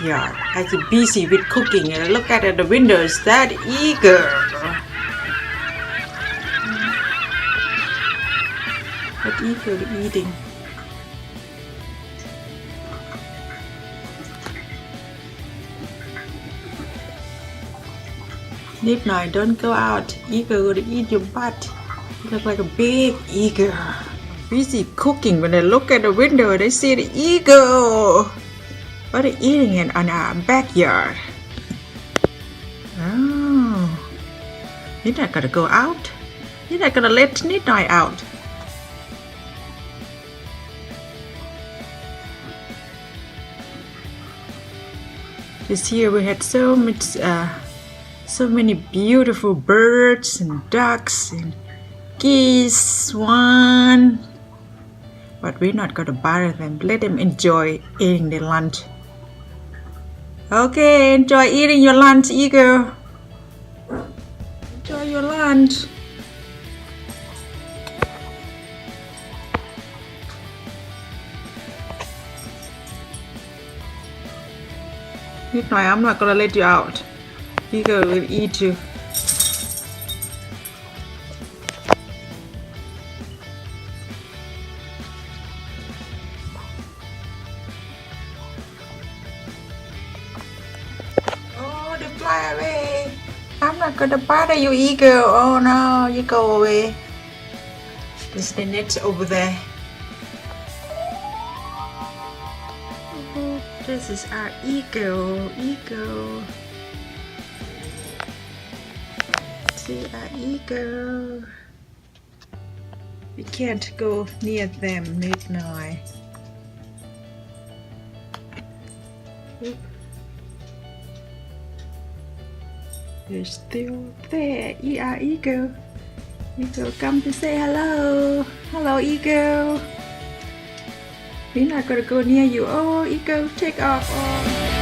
backyard as he busy with cooking and look at the windows that eager. What eager eating? Midnight, don't go out. Eager gonna eat your butt. You look like a big eager. Busy cooking. When they look at the window, they see the eagle. What are they eating in our backyard? Oh, you're not gonna go out. You're not gonna let Midnight out. This year we had so many beautiful birds and ducks and geese, swan. But we're not gonna bother them. Let them enjoy eating their lunch. Okay, enjoy eating your lunch, eagle. Enjoy your lunch. Midnight, I'm not gonna let you out. Eagle will eat you. Oh, they fly away. I'm not gonna bother you, eagle. Oh no, you go away. There's the net over there. Oh, this is our eagle. Eagle. See our eagle. We can't go near them, Midnight. They're still there. Our eagle. Eagle, come to say hello. Hello, eagle. We're not gonna go near you. Oh, eagle, take off. Oh.